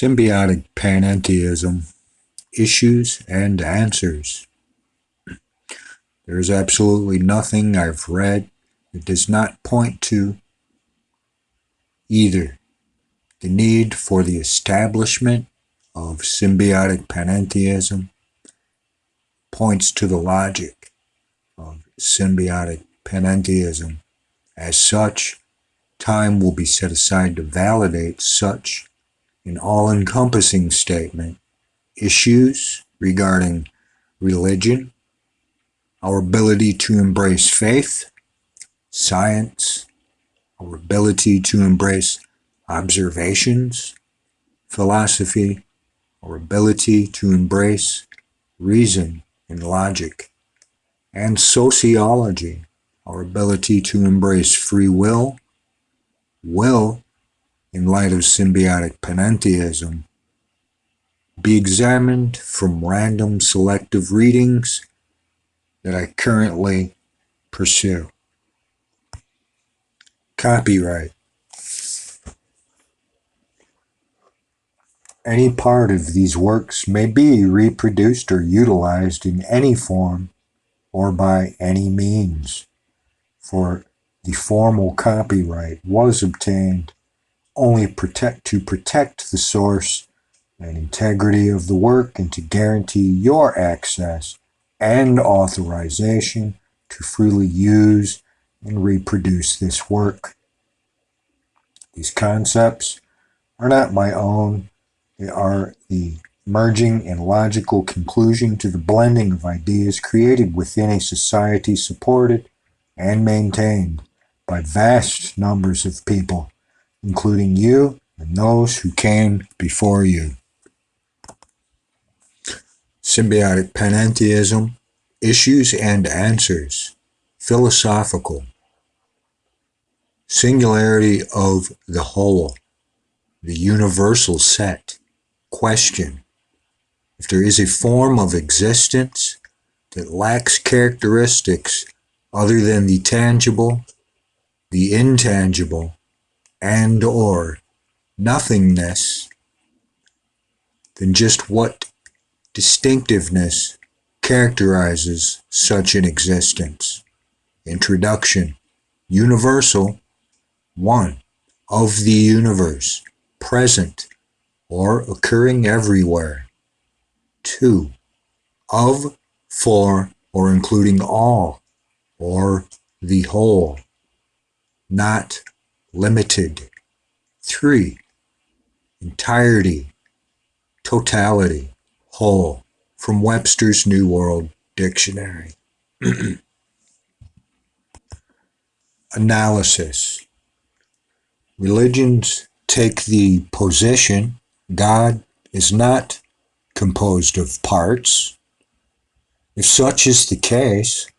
Symbiotic Panentheism, Issues and Answers. There is absolutely nothing I've read that does not point to either the need for the establishment of symbiotic panentheism, points to the logic of symbiotic panentheism. As such, time will be set aside to validate such an all-encompassing statement. Issues regarding religion, our ability to embrace faith, science, our ability to embrace observations, philosophy, our ability to embrace reason and logic, and sociology, our ability to embrace free will in light of symbiotic panentheism, be examined from random selective readings that I currently pursue. Copyright. Any part of these works may be reproduced or utilized in any form or by any means, for the formal copyright was obtained only to protect the source and integrity of the work and to guarantee your access and authorization to freely use and reproduce this work. These concepts are not my own. They are the merging and logical conclusion to the blending of ideas created within a society supported and maintained by vast numbers of people, including you and those who came before you. Symbiotic Panentheism, Issues and Answers, Philosophical. Singularity of the whole, the universal set. Question: if there is a form of existence that lacks characteristics other than the tangible, the intangible, and or nothingness, then just what distinctiveness characterizes such an existence? Introduction. Universal, one, of the universe, present or occurring everywhere. 2, of, for, or including all, or the whole, not limited. 3, entirety, totality, whole, from Webster's New World Dictionary. Analysis. Religions take the position God is not composed of parts. If such is the case,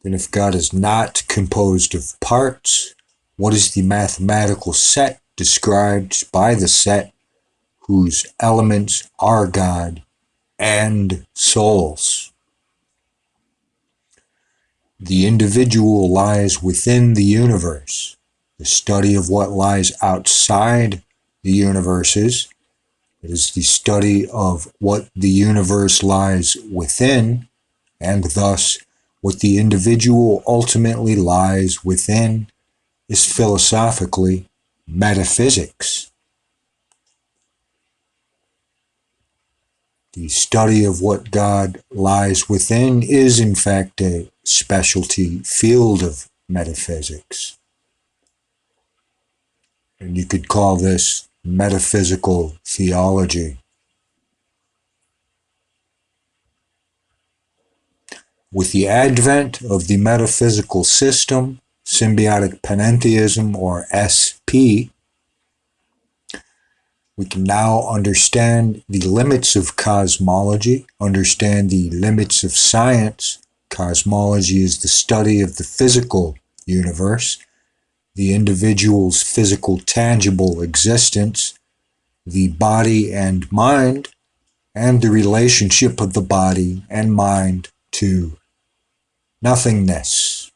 then if God is not composed of parts, what is the mathematical set described by the set whose elements are God and souls? The individual lies within the universe. The study of what lies outside the universes, it is the study of what the universe lies within, and thus what the individual ultimately lies within, is philosophically metaphysics. The study of what God lies within is in fact a specialty field of metaphysics. And you could call this metaphysical theology. With the advent of the metaphysical system, symbiotic panentheism, or SP, we can now understand the limits of cosmology, understand the limits of science. Cosmology is the study of the physical universe, the individual's physical tangible existence, the body and mind, and the relationship of the body and mind to nothingness.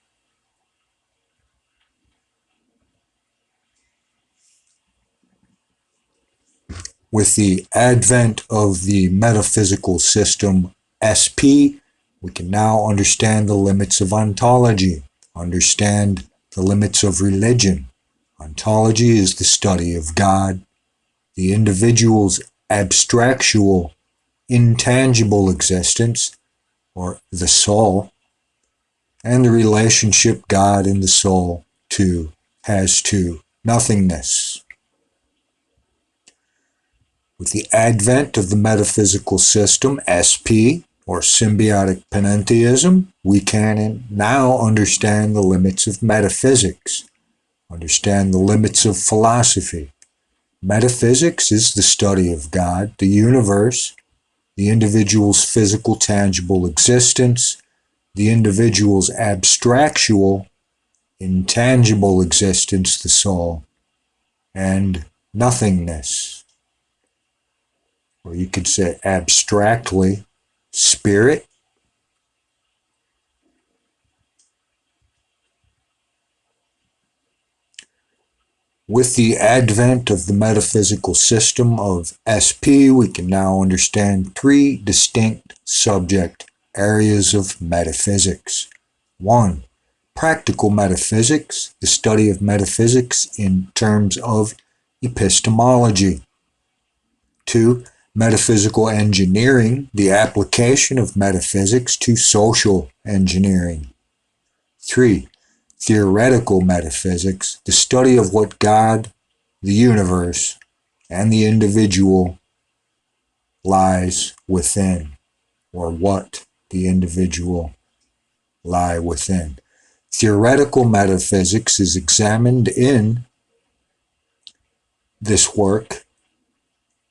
With the advent of the metaphysical system SP, we can now understand the limits of ontology, understand the limits of religion. Ontology is the study of God, the individual's abstractual, intangible existence, or the soul, and the relationship God and the soul has to nothingness. With the advent of the metaphysical system, SP, or symbiotic panentheism, we can now understand the limits of metaphysics, understand the limits of philosophy. Metaphysics is the study of God, the universe, the individual's physical, tangible existence, the individual's abstractual, intangible existence, the soul, and nothingness. Or you could say abstractly, spirit. With the advent of the metaphysical system of SP, we can now understand three distinct subject areas of metaphysics. 1. Practical metaphysics, the study of metaphysics in terms of epistemology. 2. Metaphysical engineering, the application of metaphysics to social engineering. 3. Theoretical metaphysics, the study of what God, the universe, and the individual lies within, or what the individual lie within. Theoretical metaphysics is examined in this work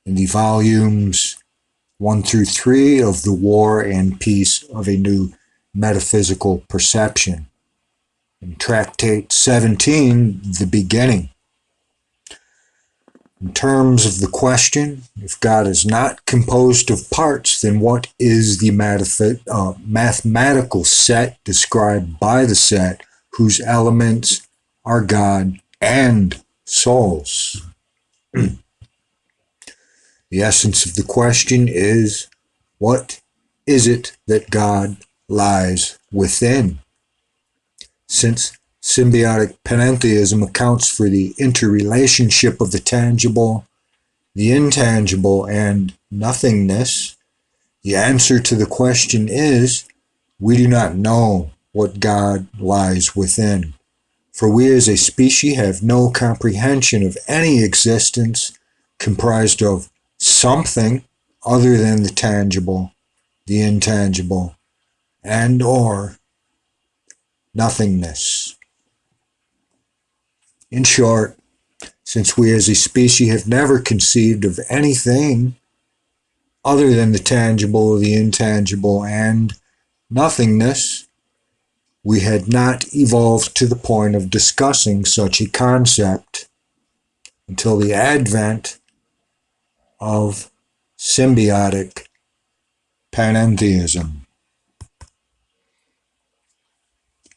in the volumes 1 through 3 of The War and Peace of a New Metaphysical Perception. In Tractate 17, The Beginning. In terms of the question, if God is not composed of parts, then what is the mathematical set described by the set whose elements are God and souls? The essence of the question is, what is it that God lies within? Since symbiotic panentheism accounts for the interrelationship of the tangible, the intangible, and nothingness, the answer to the question is, we do not know what God lies within, for we as a species have no comprehension of any existence comprised of something other than the tangible, the intangible, and or nothingness. In short, since we as a species have never conceived of anything other than the tangible, the intangible, and nothingness, we had not evolved to the point of discussing such a concept until the advent of symbiotic panentheism.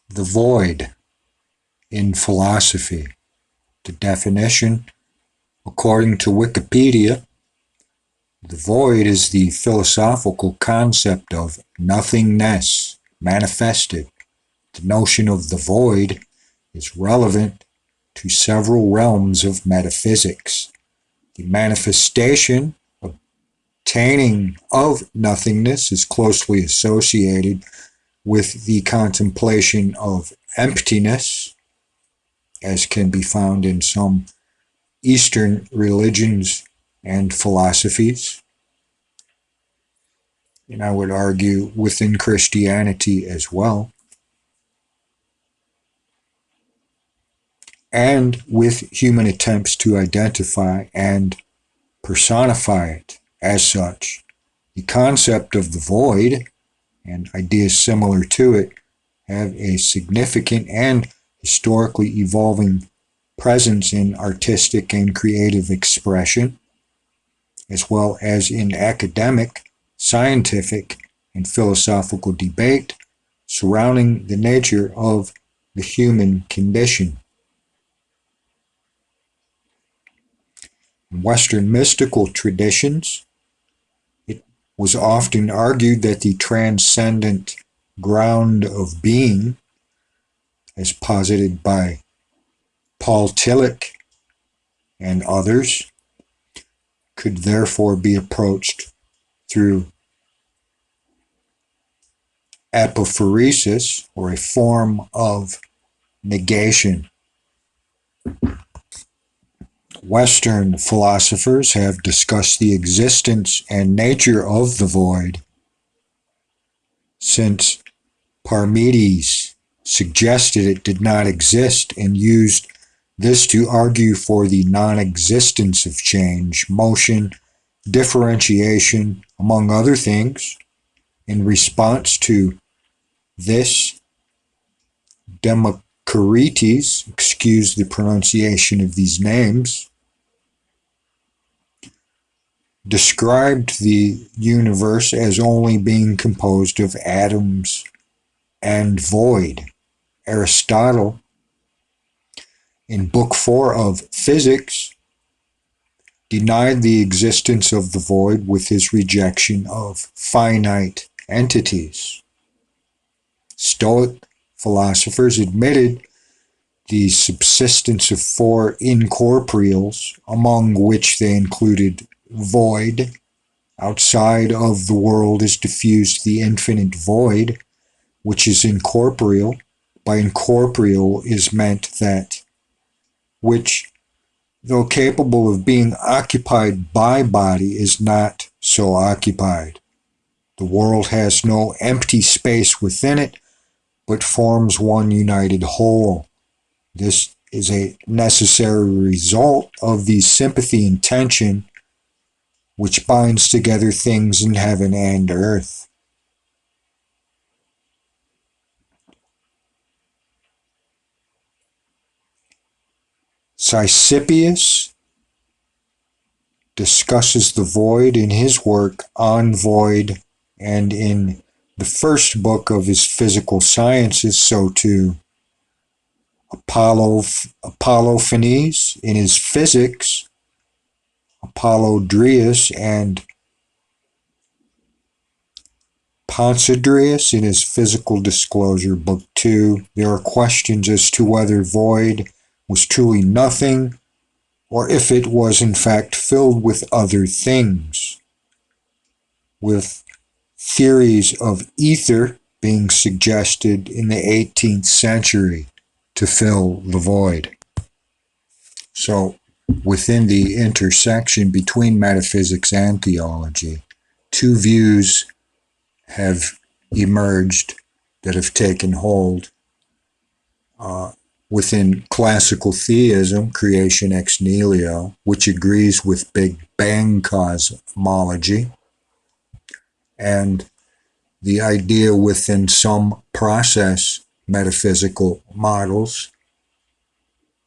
The void in philosophy. The definition, according to Wikipedia, the void is the philosophical concept of nothingness manifested. The notion of the void is relevant to several realms of metaphysics. The manifestation, obtaining of nothingness is closely associated with the contemplation of emptiness, as can be found in some Eastern religions and philosophies, and I would argue within Christianity as well, and with human attempts to identify and personify it as such. The concept of the void and ideas similar to it have a significant and historically evolving presence in artistic and creative expression, as well as in academic, scientific, and philosophical debate surrounding the nature of the human condition. In Western mystical traditions, it was often argued that the transcendent ground of being, as posited by Paul Tillich and others, could therefore be approached through apophoresis, or a form of negation. Western philosophers have discussed the existence and nature of the void, since Parmenides suggested it did not exist and used this to argue for the non-existence of change, motion, differentiation, among other things. In response to this, Democritus, excuse the pronunciation of these names, described the universe as only being composed of atoms and void. Aristotle, in Book 4 of Physics, denied the existence of the void with his rejection of finite entities. Stoic philosophers admitted the subsistence of four incorporeals, among which they included void. Outside of the world is diffused the infinite void, which is incorporeal. By incorporeal is meant that which, though capable of being occupied by body, is not so occupied. The world has no empty space within it, but forms one united whole. This is a necessary result of the sympathy and tension which binds together things in heaven and earth. Sisypius discusses the void in his work On Void, and in the first book of his Physical Sciences, so too Apollophanes in his Physics, Apollodrius and Ponsidrius in his Physical Disclosure, Book 2. There are questions as to whether void was truly nothing, or if it was in fact filled with other things, with theories of ether being suggested in the 18th century to fill the void. So, within the intersection between metaphysics and theology, two views have emerged that have taken hold. Within classical theism, creation ex nihilo, which agrees with Big Bang cosmology, and the idea within some process metaphysical models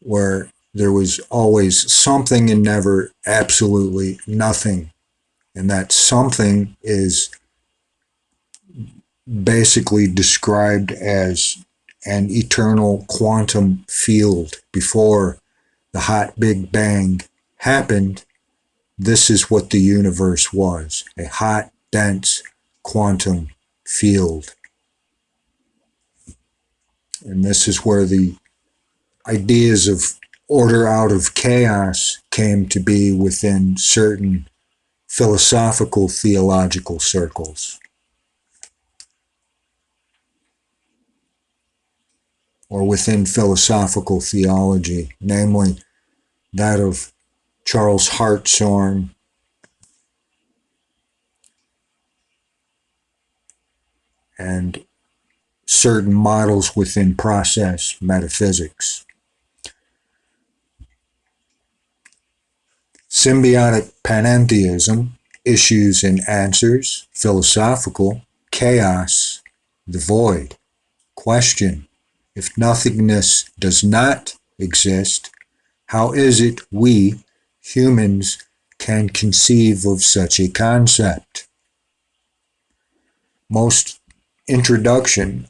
where there was always something and never absolutely nothing, and that something is basically described as an eternal quantum field. Before the hot Big Bang happened, this is what the universe was, a hot, dense quantum field. And this is where the ideas of order out of chaos came to be within certain philosophical theological circles, or within philosophical theology, namely that of Charles Hartshorne and certain models within process metaphysics. Symbiotic Panentheism, Issues and Answers, Philosophical, Chaos, the Void. Question: if nothingness does not exist, how is it we, humans, can conceive of such a concept? Most ancient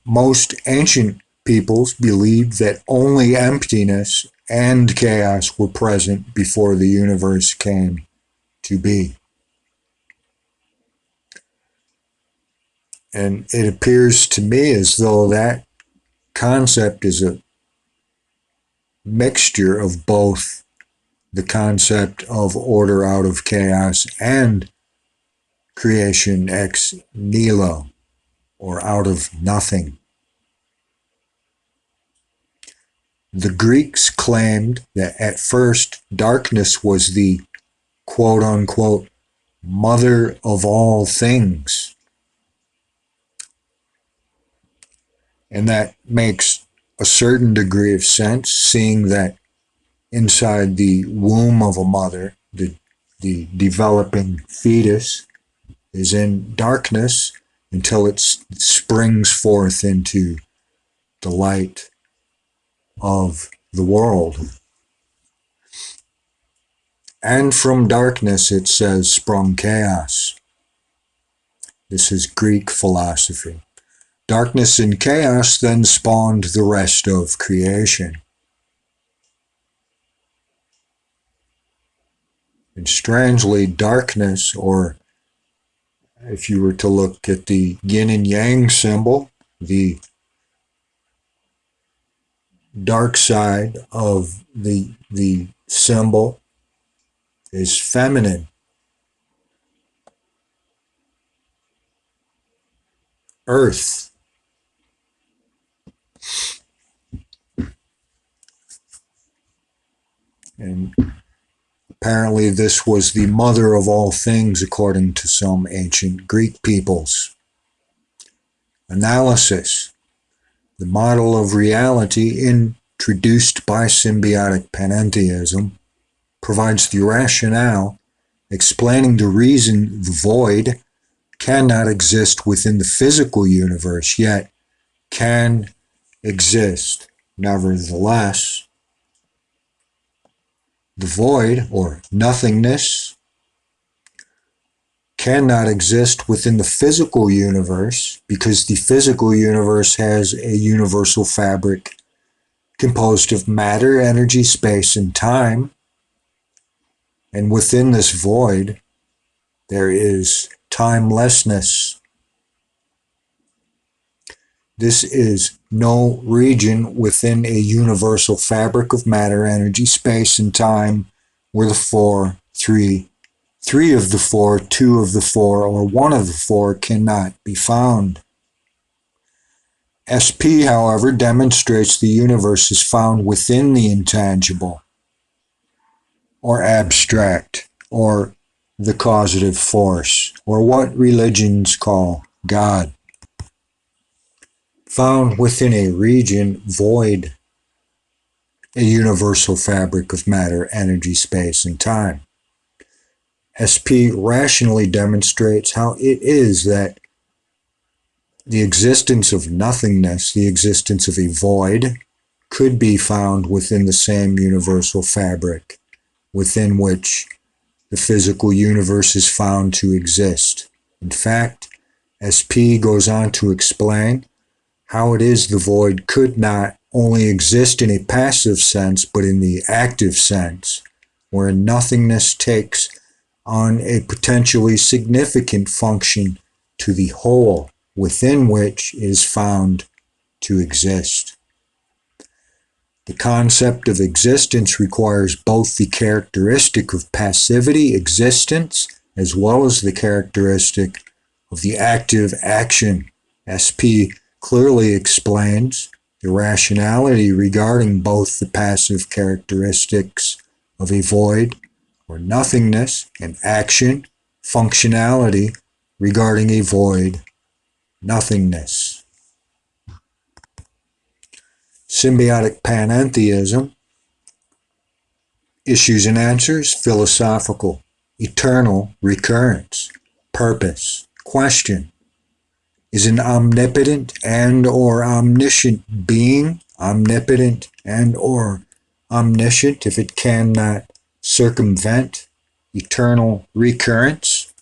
peoples believed that only emptiness and chaos were present before the universe came to be. And it appears to me as though that concept is a mixture of both the concept of order out of chaos and creation ex nihilo, or out of nothing. The Greeks claimed that at first darkness was the quote unquote mother of all things. And that makes a certain degree of sense, seeing that inside the womb of a mother, the developing fetus is in darkness until it springs forth into the light of the world. And from darkness, it says, sprung chaos. This is Greek philosophy. Darkness and chaos then spawned the rest of creation. And strangely, darkness, or if you were to look at the yin and yang symbol, the dark side of the symbol is feminine. Earth. And apparently this was the mother of all things according to some ancient Greek peoples. Analysis. The model of reality introduced by symbiotic panentheism provides the rationale explaining the reason the void cannot exist within the physical universe, yet can exist. Nevertheless, the void, or nothingness, cannot exist within the physical universe because the physical universe has a universal fabric composed of matter, energy, space, and time. And within this void, there is timelessness. This is no region within a universal fabric of matter, energy, space, and time where the three of the four, two of the four, or one of the four cannot be found. SP, however, demonstrates the universe is found within the intangible, or abstract, or the causative force, or what religions call God. Found within a region void, a universal fabric of matter, energy, space, and time. SP rationally demonstrates how it is that the existence of nothingness, the existence of a void, could be found within the same universal fabric within which the physical universe is found to exist. In fact, SP goes on to explain how it is the void could not only exist in a passive sense, but in the active sense, where nothingness takes on a potentially significant function to the whole within which it is found to exist. The concept of existence requires both the characteristic of passivity, existence, as well as the characteristic of the active action. SP clearly explains the rationality regarding both the passive characteristics of a void, or nothingness, and action, functionality regarding a void, nothingness. Symbiotic panentheism. Issues and answers, philosophical. Eternal recurrence. Purpose. Question. Is an omnipotent and or omniscient being omnipotent and or omniscient if it cannot circumvent eternal recurrence?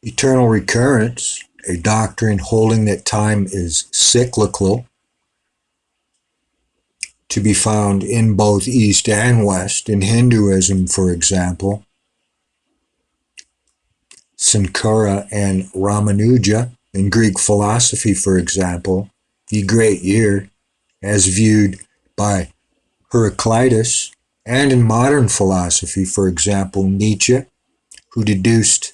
Eternal recurrence, a doctrine holding that time is cyclical, to be found in both East and West. In Hinduism, for example, Sankara and Ramanuja. In Greek philosophy, for example, the Great Year, as viewed by Heraclitus, and in modern philosophy, for example, Nietzsche, who deduced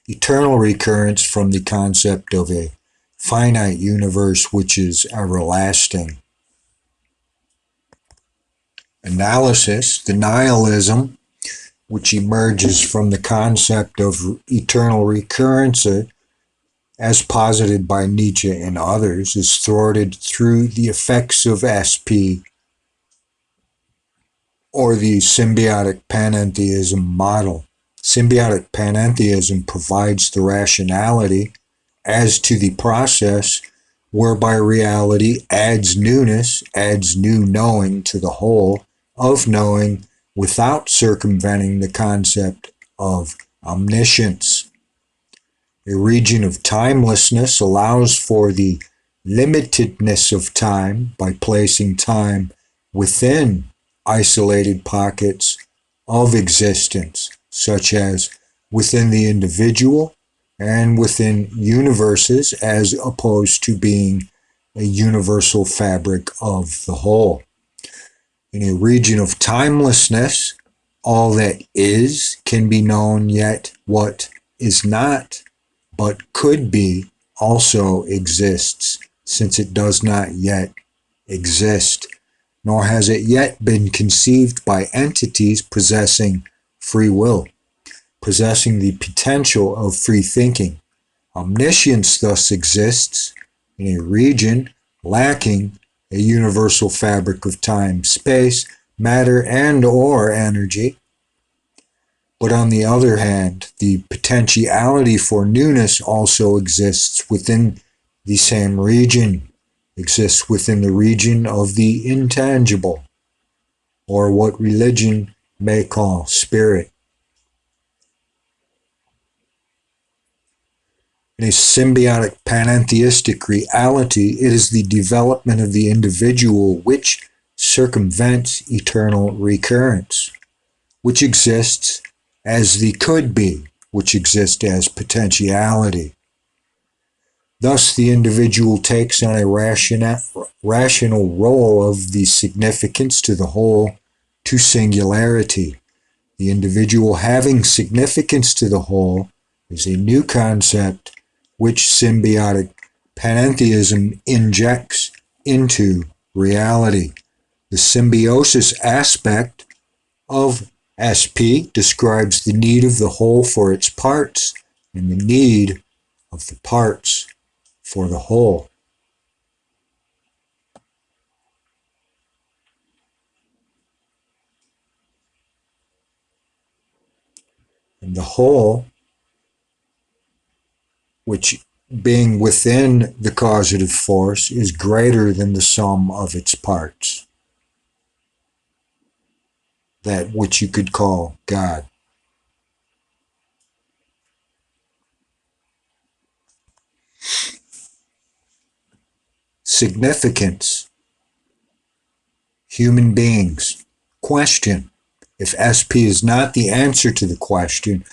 eternal recurrence from the concept of a finite universe which is everlasting. Analysis, the nihilism, which emerges from the concept of eternal recurrence as posited by Nietzsche and others, is thwarted through the effects of SP, or the symbiotic panentheism model. Symbiotic panentheism provides the rationality as to the process whereby reality adds newness, adds new knowing to the whole of knowing without circumventing the concept of omniscience. A region of timelessness allows for the limitedness of time by placing time within isolated pockets of existence, such as within the individual and within universes, as opposed to being a universal fabric of the whole. In a region of timelessness, all that is can be known, yet what is not but could be also exists, since it does not yet exist, nor has it yet been conceived by entities possessing free will, possessing the potential of free thinking. Omniscience thus exists in a region lacking a universal fabric of time, space, matter, and or energy. But on the other hand, the potentiality for newness also exists within the same region, exists within the region of the intangible, or what religion may call spirit. In a symbiotic panentheistic reality, it is the development of the individual which circumvents eternal recurrence, which exists as the could be, which exists as potentiality. Thus, the individual takes on a rational role of the significance to the whole, to singularity. The individual having significance to the whole is a new concept which symbiotic panentheism injects into reality. The symbiosis aspect of SP describes the need of the whole for its parts and the need of the parts for the whole. And the whole, which being within the causative force, is greater than the sum of its parts. That which you could call God. Significance. Human beings. Question. If SP is not the answer to the question,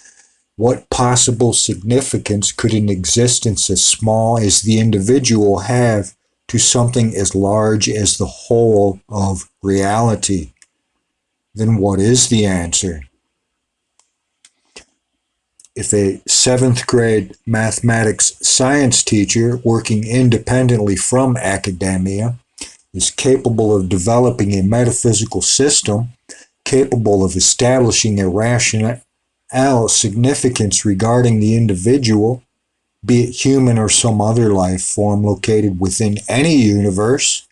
what possible significance could an existence as small as the individual have to something as large as the whole of reality? Then what is the answer? If a 7th grade mathematics science teacher working independently from academia is capable of developing a metaphysical system capable of establishing a rational significance regarding the individual, be it human or some other life form located within any universe,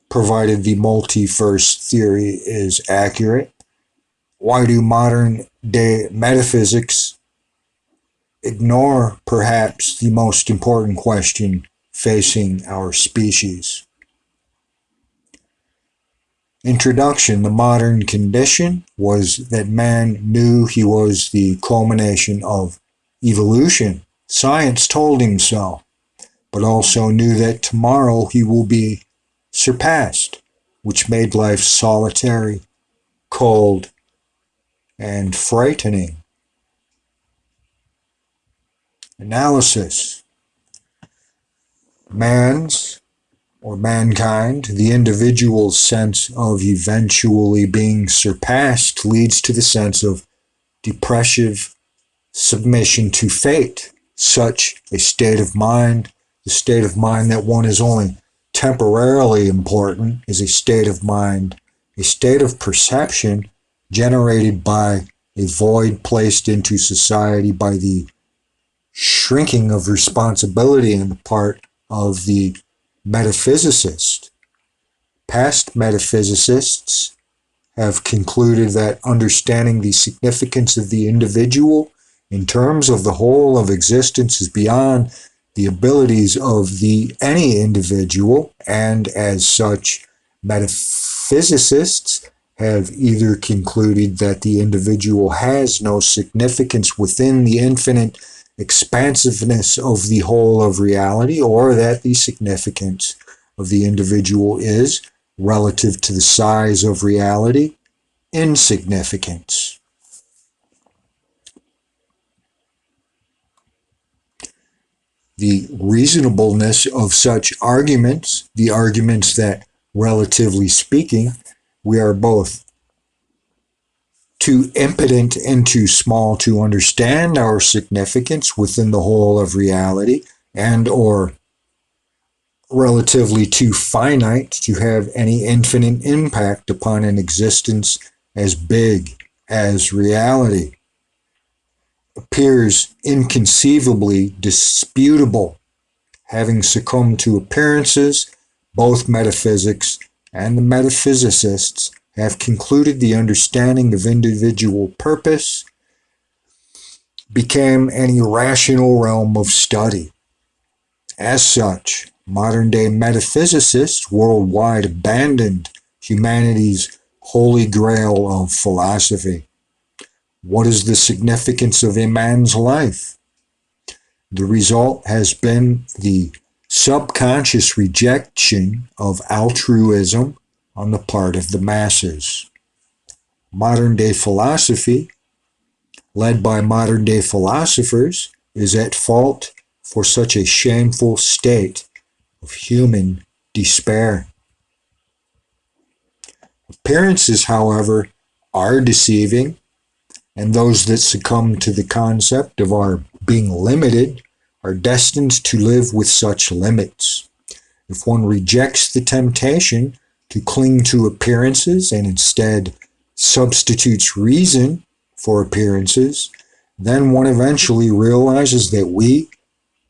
provided the multiverse theory is accurate, why do modern day metaphysics ignore perhaps the most important question facing our species? Introduction. The modern condition was that man knew he was the culmination of evolution. Science told him so, but also knew that tomorrow he will be surpassed. which made life solitary, cold, and frightening. Analysis. Man's, or mankind, the individual's sense of eventually being surpassed leads to the sense of depressive submission to fate. Such a state of mind, the state of mind that one is only temporarily important, is a state of mind, a state of perception generated by a void placed into society by the shrinking of responsibility on the part of the metaphysicist. Past metaphysicists have concluded that understanding the significance of the individual in terms of the whole of existence is beyond the abilities of any individual, and as such, metaphysicists have either concluded that the individual has no significance within the infinite expansiveness of the whole of reality, or that the significance of the individual is, relative to the size of reality, insignificance. The reasonableness of such arguments, the arguments that, relatively speaking, we are both too impotent and too small to understand our significance within the whole of reality, and or relatively too finite to have any infinite impact upon an existence as big as reality, appears inconceivably disputable. Having succumbed to appearances, both metaphysics and the metaphysicists have concluded the understanding of individual purpose became an irrational realm of study. As such, modern-day metaphysicists worldwide abandoned humanity's holy grail of philosophy. What is the significance of a man's life? The result has been the subconscious rejection of altruism on the part of the masses. Modern-day philosophy, led by modern-day philosophers, is at fault for such a shameful state of human despair. Appearances, however, are deceiving, and those that succumb to the concept of our being limited are destined to live with such limits. If one rejects the temptation to cling to appearances and instead substitutes reason for appearances, then one eventually realizes that we,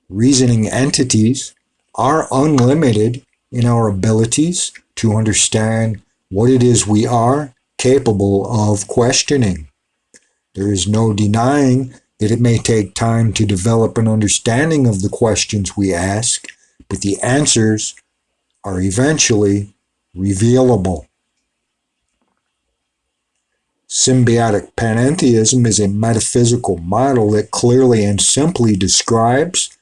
reasoning entities, are unlimited in our abilities to understand what it is we are capable of questioning. There is no denying that it may take time to develop an understanding of the questions we ask, but the answers are eventually revealable. Symbiotic panentheism is a metaphysical model that clearly and simply describes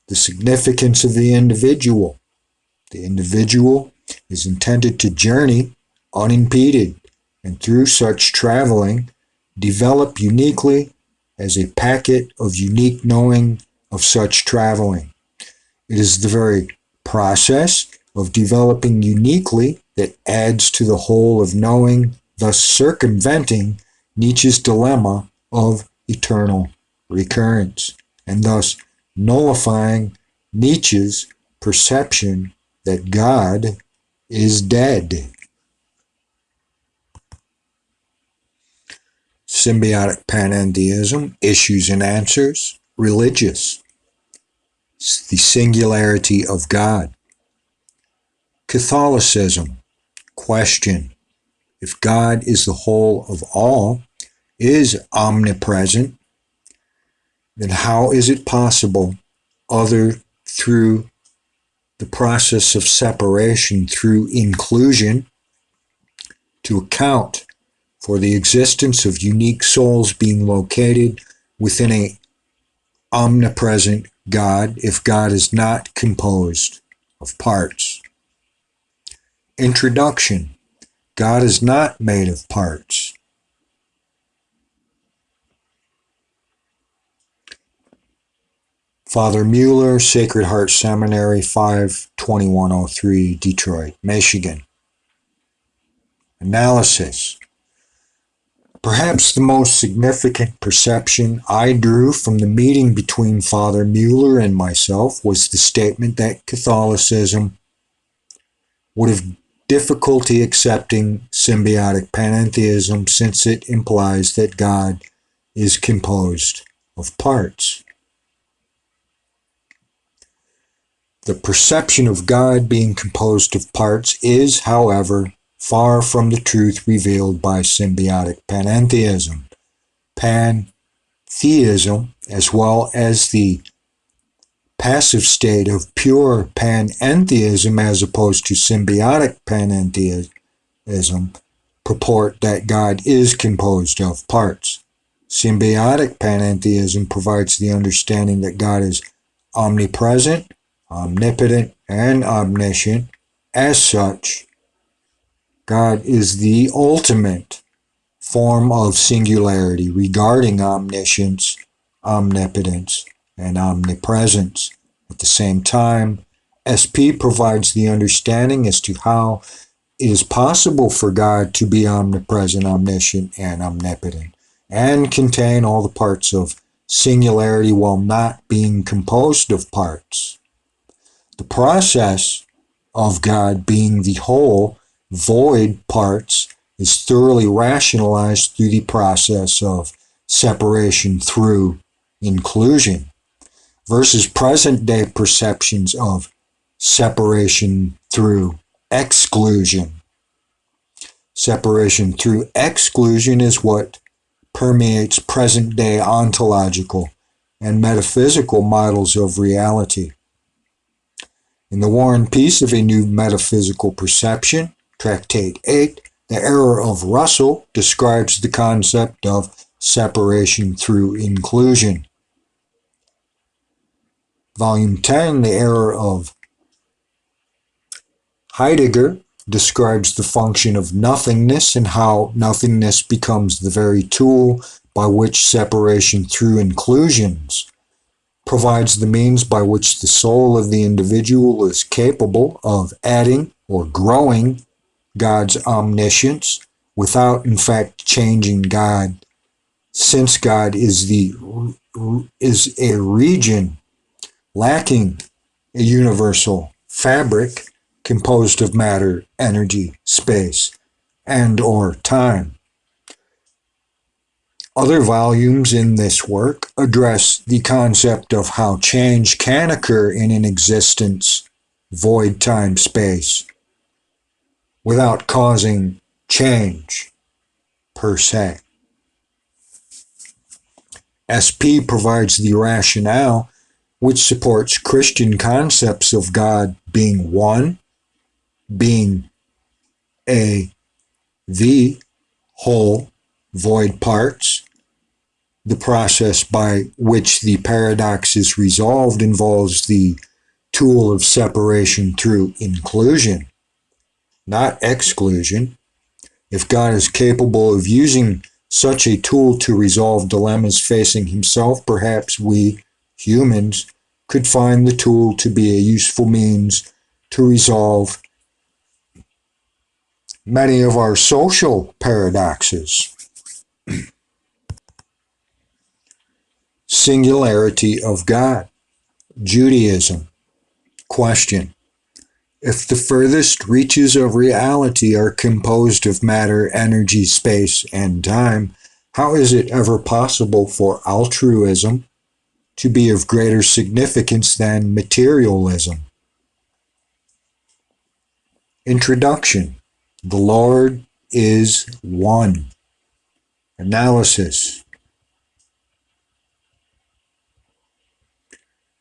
the significance of the individual. The individual is intended to journey unimpeded, and through such traveling, develop uniquely as a packet of unique knowing of such traveling. It is the very process of developing uniquely that adds to the whole of knowing, thus circumventing Nietzsche's dilemma of eternal recurrence, and thus nullifying Nietzsche's perception that God is dead. Symbiotic panentheism, issues and answers, religious, the singularity of God. Catholicism, question, if God is the whole of all, is omnipresent, then how is it possible, other through the process of separation through inclusion, to account for the existence of unique souls being located within an omnipresent God if God is not composed of parts? Introduction. God is not made of parts. Father Mueller, Sacred Heart Seminary, 52103, Detroit, Michigan. Analysis. Perhaps the most significant perception I drew from the meeting between Father Mueller and myself was the statement that Catholicism would have difficulty accepting symbiotic panentheism since it implies that God is composed of parts. The perception of God being composed of parts is, however, far from the truth revealed by symbiotic panentheism. Pantheism, as well as the passive state of pure panentheism as opposed to symbiotic panentheism, purport that God is composed of parts. Symbiotic panentheism provides the understanding that God is omnipresent, omnipotent, and omniscient. As such, God is the ultimate form of singularity regarding omniscience, omnipotence, and omnipresence. At the same time, SP provides the understanding as to how it is possible for God to be omnipresent, omniscient, and omnipotent, and contain all the parts of singularity while not being composed of parts. The process of God being the whole, void parts is thoroughly rationalized through the process of separation through inclusion versus present-day perceptions of separation through exclusion. Separation through exclusion is what permeates present-day ontological and metaphysical models of reality. In The War and Peace of a New Metaphysical Perception, Tractate 8, the Error of Russell describes the concept of separation through inclusion. Volume 10, The Error of Heidegger describes the function of nothingness and how nothingness becomes the very tool by which separation through inclusions provides the means by which the soul of the individual is capable of adding or growing God's omniscience without in fact changing God, since God is a region lacking a universal fabric composed of matter, energy, space, and or time. Other volumes in this work address the concept of how change can occur in an existence void time-space without causing change per se. SP provides the rationale which supports Christian concepts of God being one, being the whole, void parts. The process by which the paradox is resolved involves the tool of separation through inclusion, not exclusion. If God is capable of using such a tool to resolve dilemmas facing himself, perhaps we, humans, could find the tool to be a useful means to resolve many of our social paradoxes. Singularity of God. Judaism. Question. If the furthest reaches of reality are composed of matter, energy, space, and time, how is it ever possible for altruism to be of greater significance than materialism? Introduction. The Lord is one. Analysis.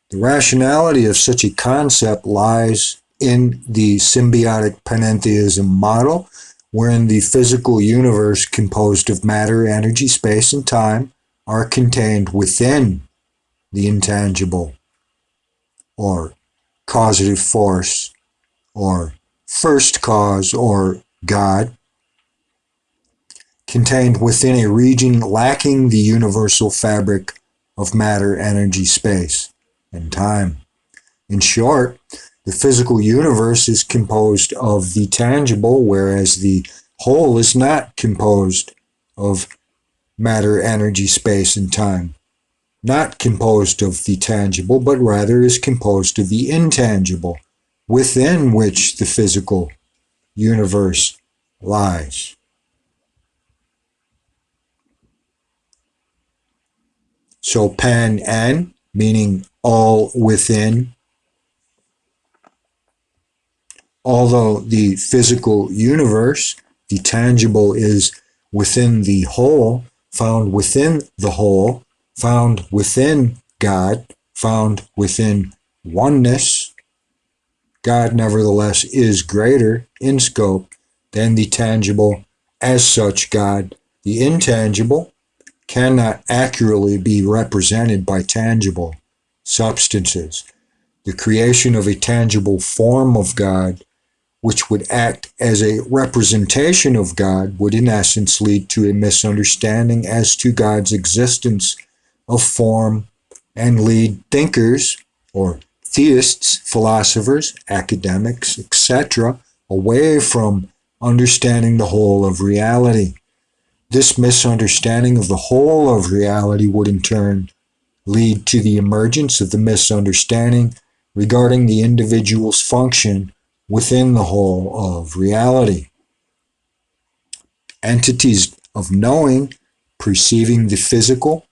The rationality of such a concept lies in the symbiotic panentheism model, wherein the physical universe composed of matter, energy, space, and time are contained within the intangible, or causative force, or first cause, or God, contained within a region lacking the universal fabric of matter, energy, space, and time. In short, the physical universe is composed of the tangible, whereas the whole is not composed of matter, energy, space, and time. Not composed of the tangible, but rather is composed of the intangible, within which the physical universe lies. So pan-en, meaning all within. Although the physical universe, the tangible, is within the whole, found within the whole, found within God, found within oneness, God nevertheless is greater in scope than the tangible. As such, God, the intangible, cannot accurately be represented by tangible substances. The creation of a tangible form of God, which would act as a representation of God, would in essence lead to a misunderstanding as to God's existence of form and lead thinkers or theists, philosophers, academics, etc., away from understanding the whole of reality. This misunderstanding of the whole of reality would in turn lead to the emergence of the misunderstanding regarding the individual's function within the whole of reality. Entities of knowing, perceiving the physical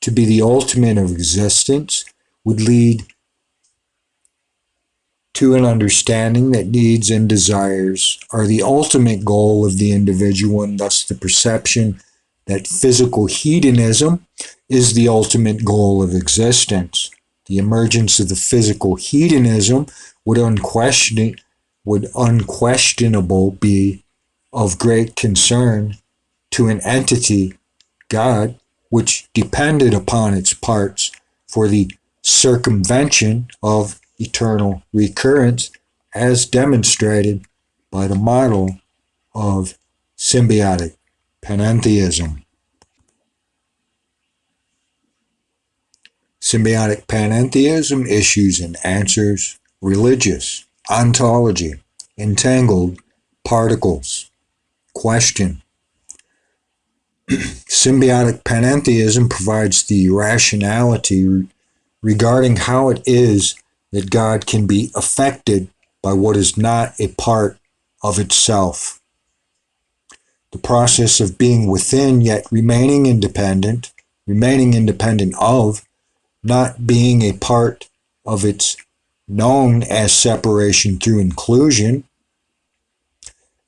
to be the ultimate of existence, would lead to an understanding that needs and desires are the ultimate goal of the individual, and thus the perception that physical hedonism is the ultimate goal of existence. The emergence of the physical hedonism would unquestionable be of great concern to an entity, God, which depended upon its parts for the circumvention of eternal recurrence, as demonstrated by the model of symbiotic panentheism. Symbiotic panentheism, issues and answers, religious, ontology, entangled particles. Question. Symbiotic panentheism provides the rationality regarding how it is that God can be affected by what is not a part of itself. The process of being within yet remaining independent of, not being a part of its known as separation through inclusion.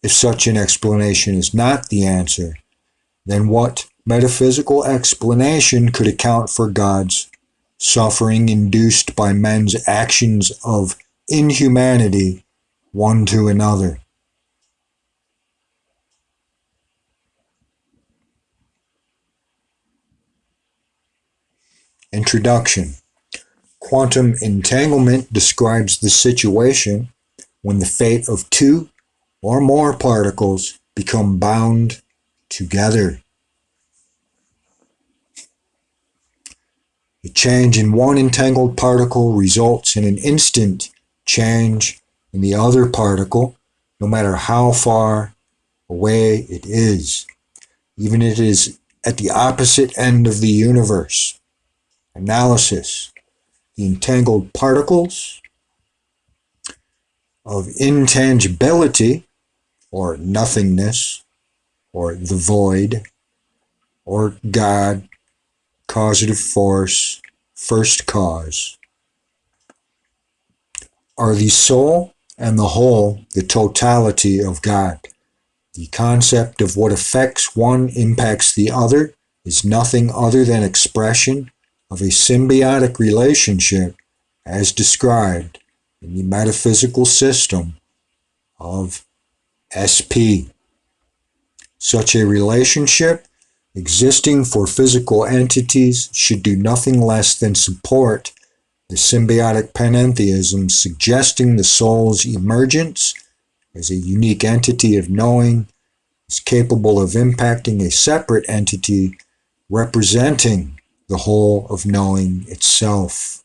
If such an explanation is not the answer, then what metaphysical explanation could account for God's suffering induced by men's actions of inhumanity one to another? Introduction. Quantum entanglement describes the situation when the fate of two or more particles become bound together. A change in one entangled particle results in an instant change in the other particle, no matter how far away it is, even if it is at the opposite end of the universe. Analysis. The entangled particles of intangibility, or nothingness, or the void, or God, causative force, first cause, are the soul and the whole, the totality of God. The concept of what affects one impacts the other is nothing other than expression of a symbiotic relationship as described in the metaphysical system of SP. Such a relationship, existing for physical entities, should do nothing less than support the symbiotic panentheism, suggesting the soul's emergence as a unique entity of knowing, is capable of impacting a separate entity representing the whole of knowing itself.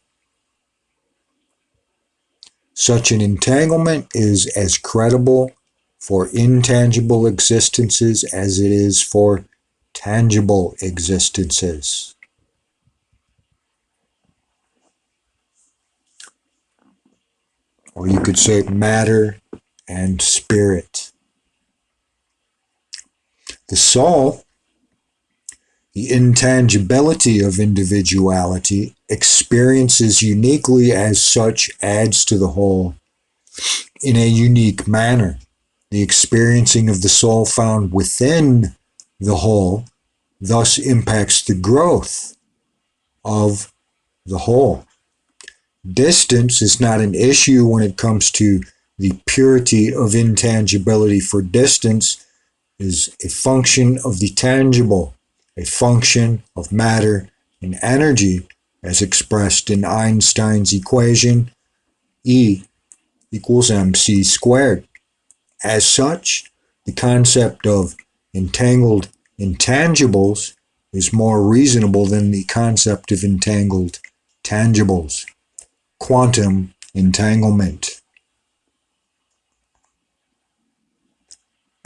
Such an entanglement is as credible for intangible existences as it is for tangible existences. Or you could say matter and spirit. The soul, the intangibility of individuality, experiences uniquely as such adds to the whole in a unique manner. The experiencing of the soul found within the whole thus impacts the growth of the whole. Distance is not an issue when it comes to the purity of intangibility, for distance is a function of the tangible, a function of matter and energy, as expressed in Einstein's equation, E equals mc squared. As such, the concept of entangled intangibles is more reasonable than the concept of entangled tangibles. Quantum entanglement.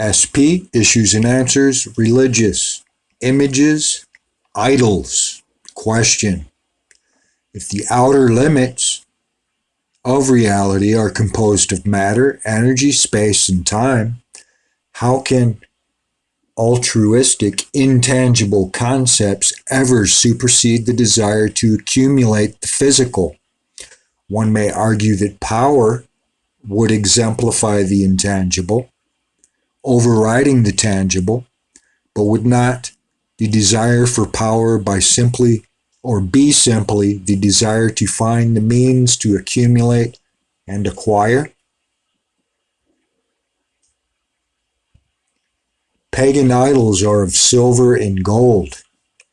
SP, Issues and Answers, religious, images, idols. Question: if the outer limits of reality are composed of matter, energy, space, and time, how can altruistic, intangible concepts ever supersede the desire to accumulate the physical? One may argue that power would exemplify the intangible, overriding the tangible, but would not the desire for power be simply the desire to find the means to accumulate and acquire? Pagan idols are of silver and gold.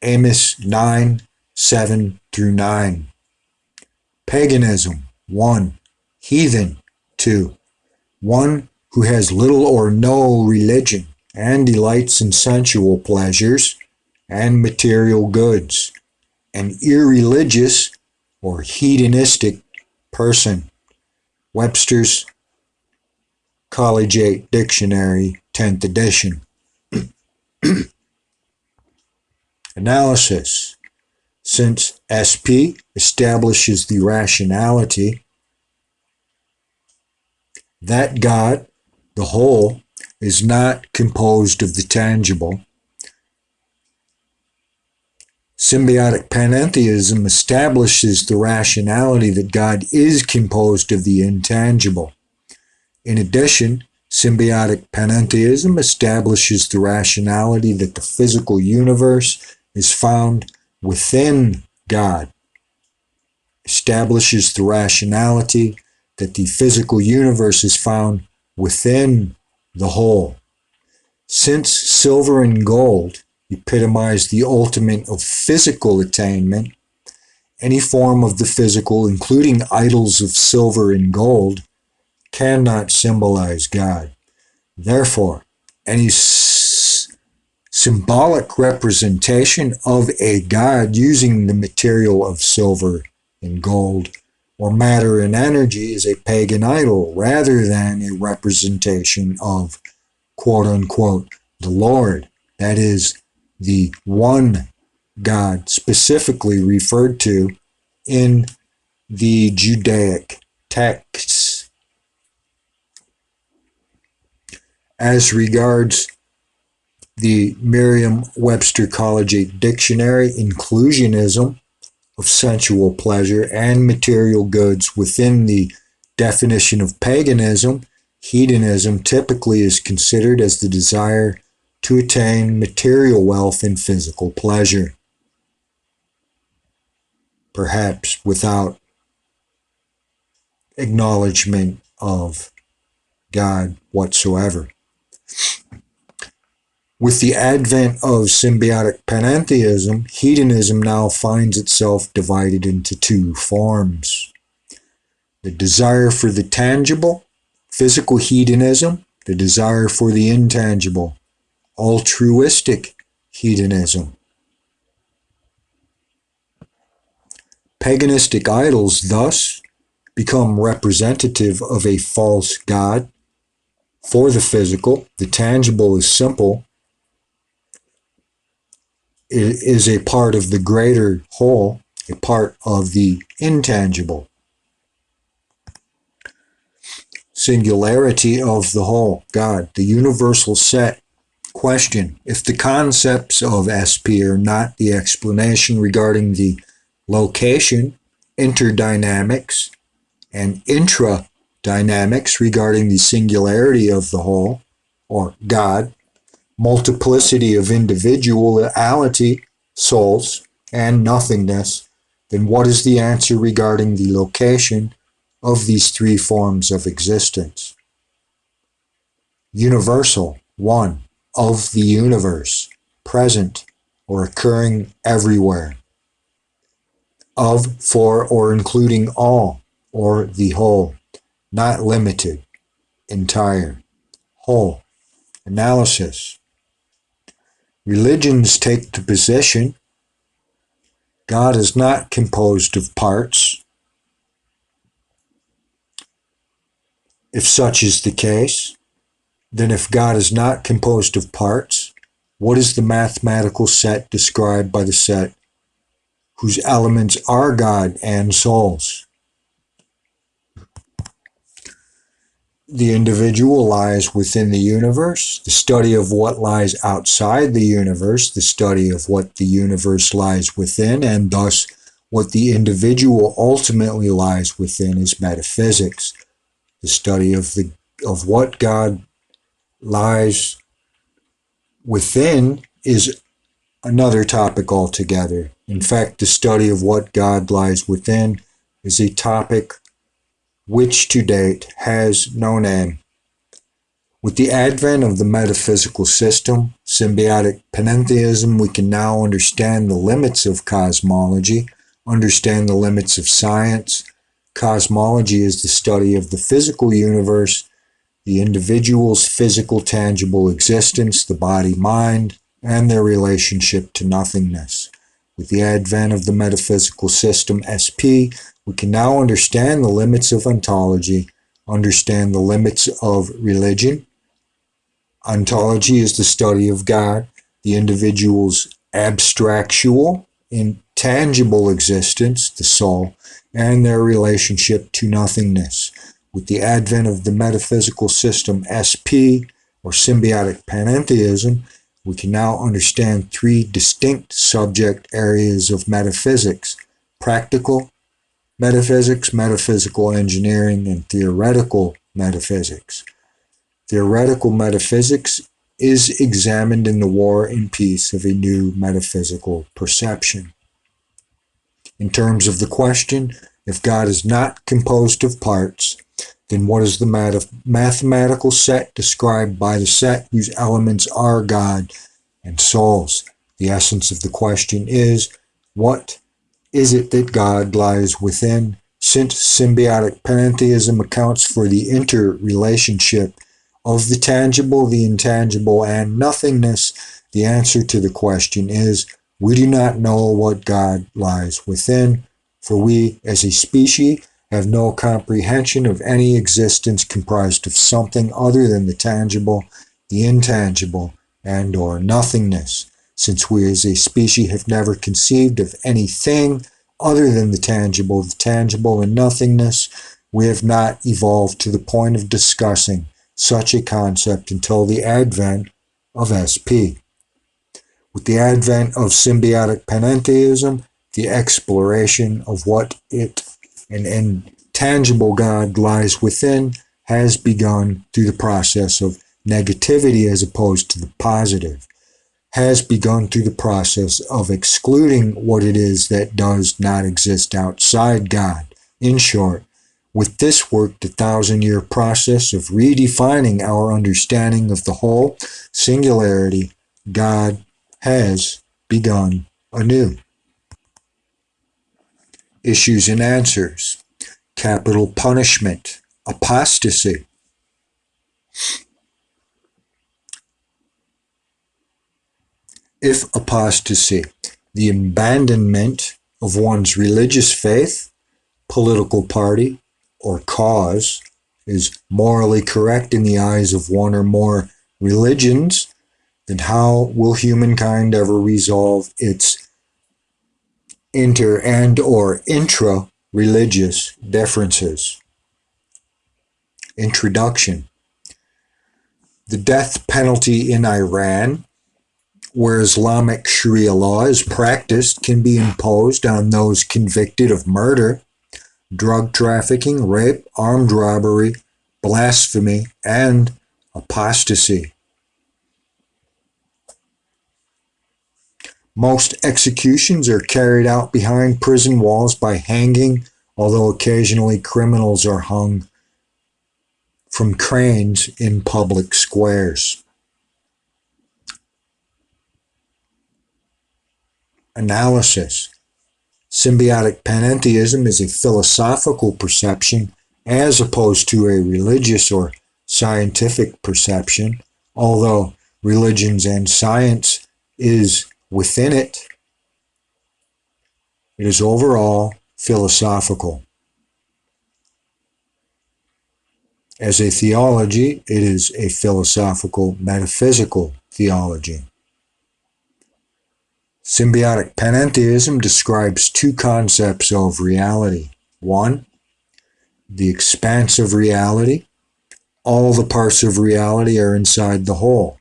Amos 9:7-9. Paganism. 1. Heathen. 2. One who has little or no religion and delights in sensual pleasures and material goods. An irreligious or hedonistic person. Webster's Collegiate Dictionary, 10th edition. Analysis. Since SP establishes the rationality that God, the whole, is not composed of the tangible, Symbiotic Panentheism establishes the rationality that God is composed of the intangible. In addition, Symbiotic Panentheism establishes the rationality that the physical universe is found within God, establishes the rationality that the physical universe is found within the whole. Since silver and gold epitomize the ultimate of physical attainment, any form of the physical, including idols of silver and gold, cannot symbolize God. Therefore, any symbolic representation of a God using the material of silver and gold or matter and energy is a pagan idol rather than a representation of quote-unquote the Lord, that is, the one God specifically referred to in the Judaic texts. As regards the Merriam-Webster Collegiate Dictionary, inclusionism of sensual pleasure and material goods within the definition of paganism, hedonism typically is considered as the desire to attain material wealth and physical pleasure, perhaps without acknowledgement of God whatsoever. With the advent of symbiotic panentheism, hedonism now finds itself divided into two forms. The desire for the tangible, physical hedonism, the desire for the intangible, altruistic hedonism. Paganistic idols thus become representative of a false god. For the physical, the tangible is simple. It is a part of the greater whole, a part of the intangible. Singularity of the whole, God, the universal set. Question: if the concepts of SP are not the explanation regarding the location, interdynamics, and intradynamics regarding the singularity of the whole, or God, multiplicity of individuality, souls, and nothingness, then what is the answer regarding the location of these three forms of existence? Universal, one, of the universe, present, or occurring everywhere. Of, for, or including all, or the whole, not limited, entire. Whole. Analysis. Religions take the position God is not composed of parts. If such is the case, then if God is not composed of parts, what is the mathematical set described by the set whose elements are God and souls? The individual lies within the universe. The study of what lies outside the universe, the study of what the universe lies within, and thus what the individual ultimately lies within is metaphysics. The study of what God lies within is another topic altogether. In fact, the study of what God lies within is a topic which to date has no name. With the advent of the metaphysical system, symbiotic panentheism, we can now understand the limits of cosmology, understand the limits of science. Cosmology is the study of the physical universe, the individual's physical tangible existence, the body-mind, and their relationship to nothingness. With the advent of the metaphysical system, SP, we can now understand the limits of ontology, understand the limits of religion. Ontology is the study of God, the individual's abstractual, intangible existence, the soul, and their relationship to nothingness. With the advent of the metaphysical system SP, or symbiotic panentheism, we can now understand three distinct subject areas of metaphysics: practical metaphysics, metaphysical engineering, and theoretical metaphysics. Theoretical metaphysics is examined in the war and peace of a new metaphysical perception. In terms of the question, if God is not composed of parts, then what is the mathematical set described by the set whose elements are God and souls? The essence of the question is, what is it that God lies within? Since symbiotic panentheism accounts for the interrelationship of the tangible, the intangible, and nothingness, the answer to the question is, we do not know what God lies within, for we, as a species, have no comprehension of any existence comprised of something other than the tangible, the intangible, and or nothingness. Since we as a species have never conceived of anything other than the tangible, and nothingness, we have not evolved to the point of discussing such a concept until the advent of SP. With the advent of symbiotic panentheism, the exploration of what an intangible God lies within has begun through the process of negativity as opposed to the positive, has begun through the process of excluding what it is that does not exist outside God. In short, with this work, the 1,000-year process of redefining our understanding of the whole singularity, God has begun anew. Issues and answers. Capital punishment. Apostasy. If apostasy, the abandonment of one's religious faith, political party, or cause, is morally correct in the eyes of one or more religions, then how will humankind ever resolve its inter and or intra-religious differences? Introduction. The death penalty in Iran, where Islamic Sharia law is practiced, can be imposed on those convicted of murder, drug trafficking, rape, armed robbery, blasphemy, and apostasy. Most executions are carried out behind prison walls by hanging, although occasionally criminals are hung from cranes in public squares. Analysis. Symbiotic panentheism is a philosophical perception as opposed to a religious or scientific perception, although religions and science is within it. It is overall philosophical. As a theology, it is a philosophical, metaphysical theology. Symbiotic panentheism describes two concepts of reality. One, the expanse of reality. All the parts of reality are inside the whole.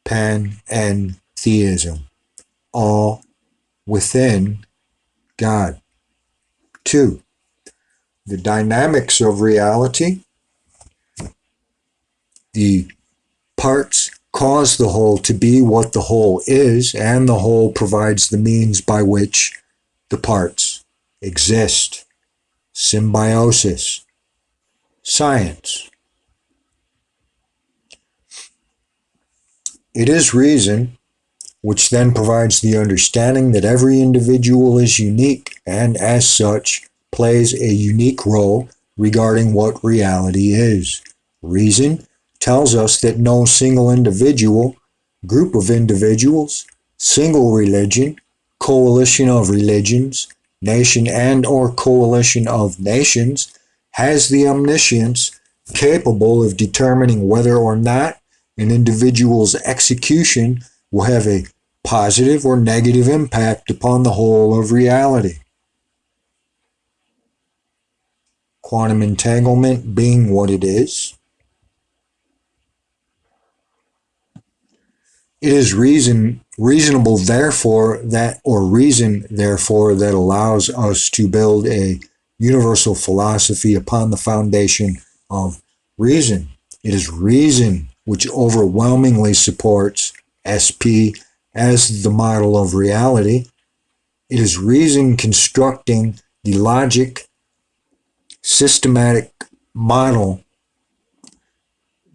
Panentheism. All within God. Two, the dynamics of reality. The parts cause the whole to be what the whole is, and the whole provides the means by which the parts exist. Symbiosis. Science. It is reason which then provides the understanding that every individual is unique and as such plays a unique role regarding what reality is. Reason tells us that no single individual, group of individuals, single religion, coalition of religions, nation and or coalition of nations has the omniscience capable of determining whether or not an individual's execution will have a positive or negative impact upon the whole of reality. Quantum entanglement being what it is, it is reasonable therefore that, or reason therefore that allows us to build a universal philosophy upon the foundation of reason. It is reason which overwhelmingly supports SP as the model of reality. It is reason constructing the logic systematic model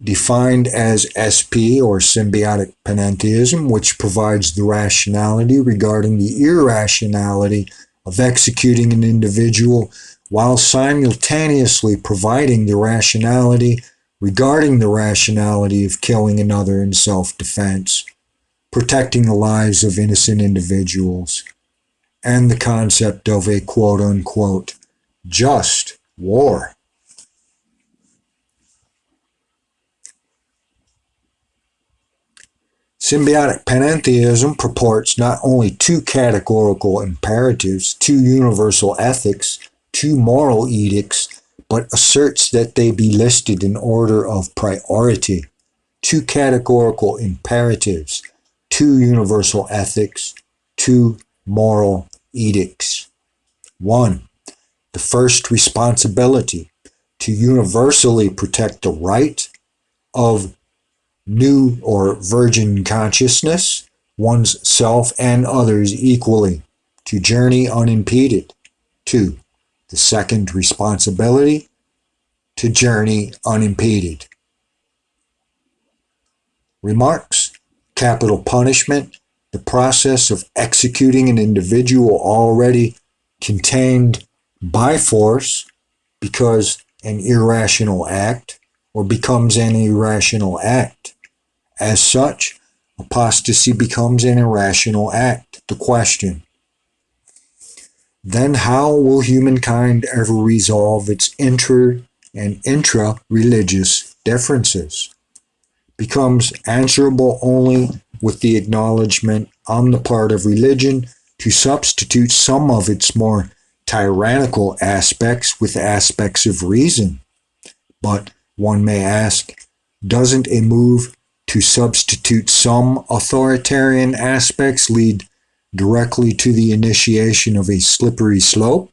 defined as SP or symbiotic panentheism, which provides the rationality regarding the irrationality of executing an individual while simultaneously providing the rationality regarding the rationality of killing another in self-defense, protecting the lives of innocent individuals, and the concept of a quote-unquote just war. Symbiotic panentheism purports not only two categorical imperatives, two universal ethics, two moral edicts, but asserts that they be listed in order of priority. Two categorical imperatives, two universal ethics, two moral edicts. 1. The first responsibility to universally protect the right of new or virgin consciousness, one's self and others equally, to journey unimpeded. 2. The second responsibility to journey unimpeded. Remarks. Capital punishment, the process of executing an individual already contained by force because an irrational act or becomes an irrational act. As such, apostasy becomes an irrational act. The question: then how will humankind ever resolve its inter and intra-religious differences? Becomes answerable only with the acknowledgement on the part of religion to substitute some of its more tyrannical aspects with aspects of reason. But one may ask, doesn't a move to substitute some authoritarian aspects lead directly to the initiation of a slippery slope?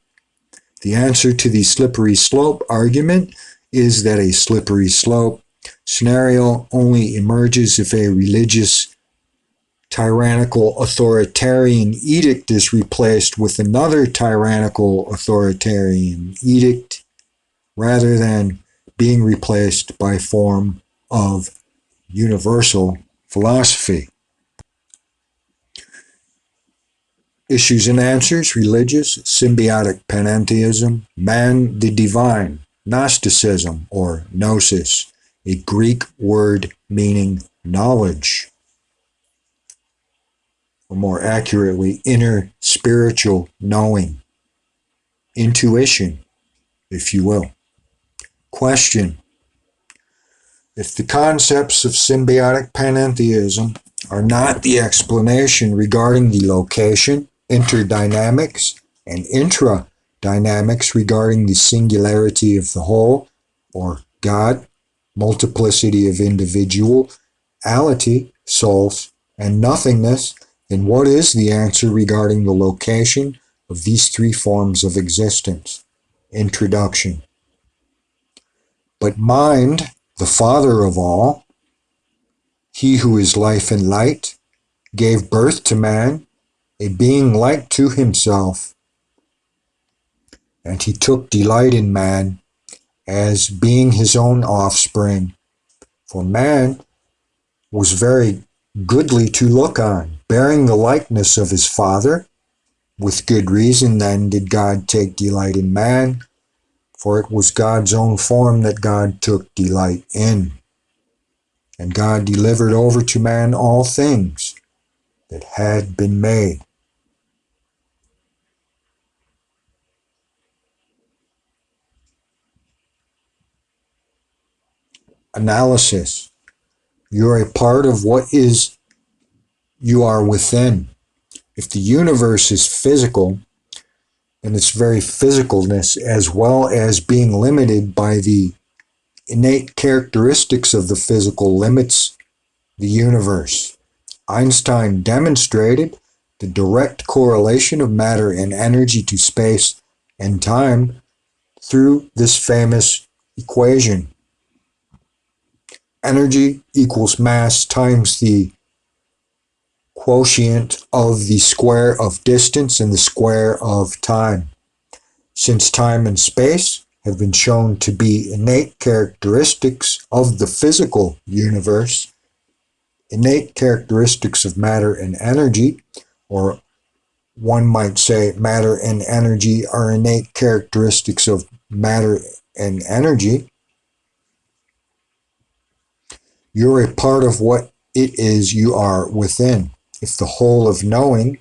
The answer to the slippery slope argument is that a slippery slope scenario only emerges if a religious tyrannical authoritarian edict is replaced with another tyrannical authoritarian edict rather than being replaced by a form of universal philosophy. Issues and Answers, Religious, Symbiotic Panentheism, Man the Divine, Gnosticism or Gnosis, a Greek word meaning knowledge, or more accurately, inner spiritual knowing, intuition, if you will. Question: if the concepts of symbiotic panentheism are not the explanation regarding the location, interdynamics, and intradynamics regarding the singularity of the whole, or God, multiplicity of individuality, souls, and nothingness, then what is the answer regarding the location of these three forms of existence? Introduction. But mind, the father of all, he who is life and light, gave birth to man, a being like to himself, and he took delight in man as being his own offspring. For man was very goodly to look on, bearing the likeness of his father. With good reason then did God take delight in man, for it was God's own form that God took delight in. And God delivered over to man all things that had been made. Analysis. You are a part of what is you are within. If the universe is physical, and its very physicalness, as well as being limited by the innate characteristics of the physical, limits the universe. Einstein demonstrated the direct correlation of matter and energy to space and time through this famous equation. Energy equals mass times the quotient of the square of distance and the square of time. Since time and space have been shown to be innate characteristics of the physical universe, innate characteristics of matter and energy, or one might say matter and energy are innate characteristics of matter and energy, you're a part of what it is you are within. If the whole of knowing,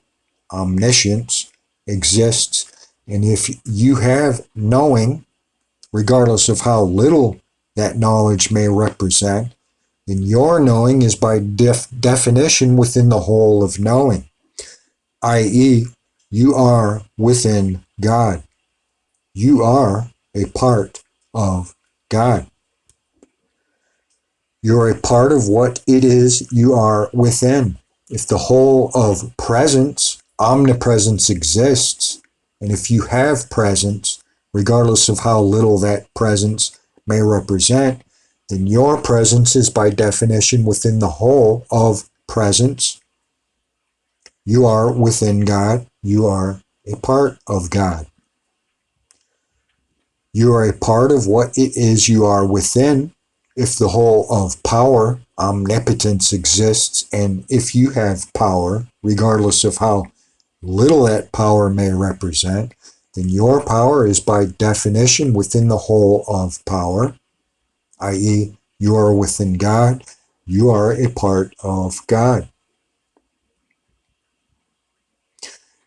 omniscience, exists, and if you have knowing, regardless of how little that knowledge may represent, then your knowing is by definition within the whole of knowing, i.e., you are within God. You are a part of God. You're a part of what it is you are within. If the whole of presence, omnipresence exists, and if you have presence, regardless of how little that presence may represent, then your presence is by definition within the whole of presence. You are within God. You are a part of God. You are a part of what it is you are within. If the whole of power, omnipotence exists, and if you have power, regardless of how little that power may represent, then your power is by definition within the whole of power, i.e., you are within God, You are a part of God.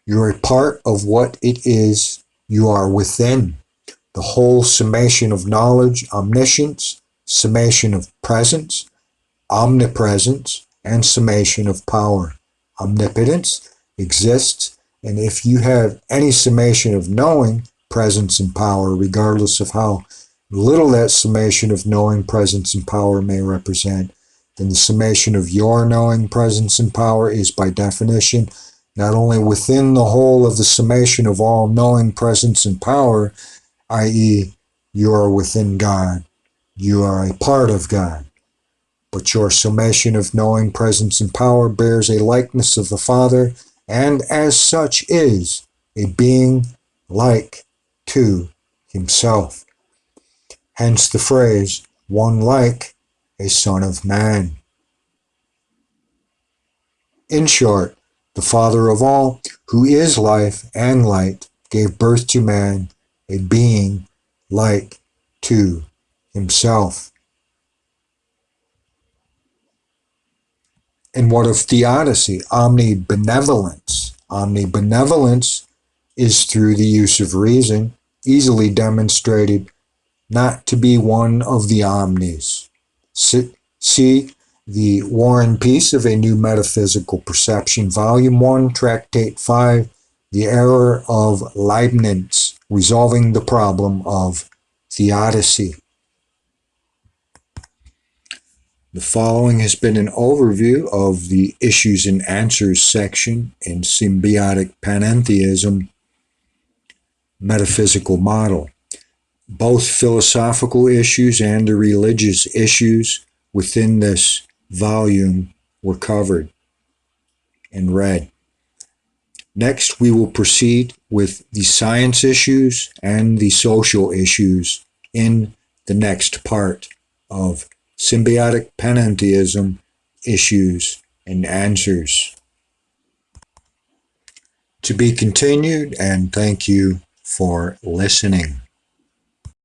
You're a part of what it is you are within. The whole summation of knowledge, omniscience, summation of presence, omnipresence, and summation of power. Omnipotence exists, and if you have any summation of knowing, presence, and power, regardless of how little that summation of knowing, presence, and power may represent, then the summation of your knowing, presence, and power is by definition not only within the whole of the summation of all knowing, presence, and power, i.e., you are within God, you are a part of God, but your summation of knowing, presence, and power bears a likeness of the Father, and as such is a being like to himself. Hence the phrase, one like a son of man. In short, the Father of all, who is life and light, gave birth to man, a being like to himself. And what of theodicy, omnibenevolence? Omnibenevolence is through the use of reason, easily demonstrated not to be one of the omnis. See the War and Peace of a New Metaphysical Perception, Volume 1, Tractate 5, The Error of Leibniz, Resolving the Problem of Theodicy. The following has been an overview of the Issues and Answers section in Symbiotic Panentheism Metaphysical Model. Both philosophical issues and the religious issues within this volume were covered and read. Next, we will proceed with the science issues and the social issues in the next part of Symbiotic Panentheism Issues and Answers. To be continued, and thank you for listening.